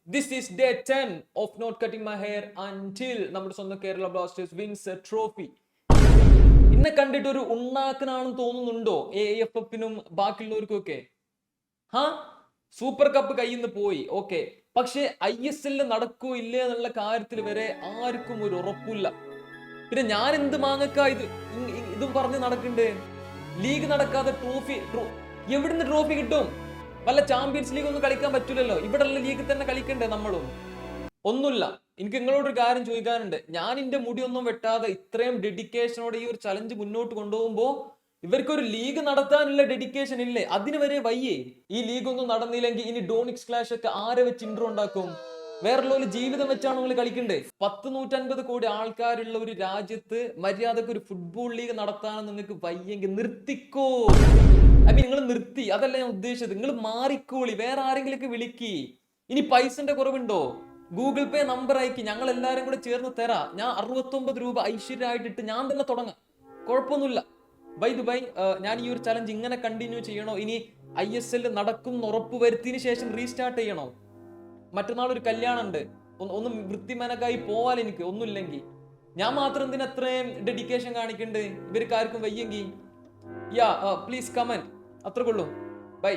This is day 10 of not cutting my hair until നമ്മുടെ സ്വന്തം Kerala Blasters wins a trophy. ഇന്നെ കണ്ടിട്ട് ഒരു ഉണ്ണാക്കനാണെന്ന് തോന്നുന്നുണ്ടോ AFF-നും ബാക്കിയുള്ളവർക്കും ഒക്കെ? സൂപ്പർ കപ്പ് കയ്യിൽ നിന്ന് പോയി, ഓക്കെ, പക്ഷെ ISL നടക്കോ ഇല്ലേ എന്നുള്ള കാര്യത്തിൽ വരെ ആർക്കും ഒരു ഉറപ്പില്ല. പിന്നെ ഞാൻ എന്ത് മാങ്ങക്ക ഇതും പറഞ്ഞ് നടക്കണ്ടേ? ലീഗ് നടക്കാതെ ട്രോഫി എവിടുന്ന് ട്രോഫി കിട്ടും? വല്ല ചാമ്പ്യൻസ് ലീഗ് ഒന്നും കളിക്കാൻ പറ്റൂലല്ലോ. ഇവിടെ ലീഗ് തന്നെ കളിക്കണ്ടേ നമ്മളും? ഒന്നുമില്ല. എനിക്ക് നിങ്ങളോടൊരു കാര്യം ചോദിക്കാനുണ്ട്. ഞാൻ എന്റെ മുടിയൊന്നും വെട്ടാതെ ഇത്രയും ഡെഡിക്കേഷനോടെ ഈ ഒരു ചലഞ്ച് മുന്നോട്ട് കൊണ്ടുപോകുമ്പോ ഇവർക്കൊരു ലീഗ് നടത്താനുള്ള ഡെഡിക്കേഷൻ ഇല്ലേ? അതിന് വരെ വയ്യേ. ഈ ലീഗ് ഒന്നും നടന്നില്ലെങ്കിൽ ഇനി ഡോണിക്സ് ക്ലാഷ് ഒക്കെ ആരെ വെച്ച് ഇൻട്രോ ഉണ്ടാക്കും? വേറെ ജീവിതം വെച്ചാണ് നിങ്ങൾ കളിക്കണ്ടേ? 150 കോടി ആൾക്കാരുള്ള ഒരു രാജ്യത്ത് മര്യാദക്ക് ഒരു ഫുട്ബോൾ ലീഗ് നടത്താനും നിങ്ങൾക്ക് വയ്യെങ്കിൽ നിർത്തിക്കോ. നിങ്ങൾ നിർത്തി, അതല്ല ഞാൻ ഉദ്ദേശിച്ചത്. നിങ്ങൾ മാറിക്കോളി, വേറെ ആരെങ്കിലൊക്കെ വിളിക്കി. ഇനി പൈസന്റെ കുറവുണ്ടോ? ഗൂഗിൾ പേ നമ്പർ അയക്കി, ഞങ്ങൾ എല്ലാരും കൂടെ ചേർന്ന് തരാം. ഞാൻ 69 രൂപ ഐശ്വര്യമായിട്ടിട്ട് ഞാൻ തന്നെ തുടങ്ങാം, കുഴപ്പമൊന്നുമില്ല. ബൈ ഞാൻ ഈ ഒരു ചലഞ്ച് ഇങ്ങനെ കണ്ടിന്യൂ ചെയ്യണോ? ഇനി ISL നടക്കും ഉറപ്പ് വരുത്തിയതിനു ശേഷം റീസ്റ്റാർട്ട് ചെയ്യണോ? മറ്റന്നാൾ ഒരു കല്യാണം ഉണ്ട്, ഒന്ന് വൃത്തിമനക്കായി പോവാൻ എനിക്ക് ഒന്നുമില്ലെങ്കിൽ. ഞാൻ മാത്രം എന്തിനാ അത്രയും ഡെഡിക്കേഷൻ കാണിക്കണ്ടേ? ഇവർക്കാർക്കും വയ്യെങ്കിൽ? Yeah please comment. അത്രക്കുള്ളൂ. ബൈ.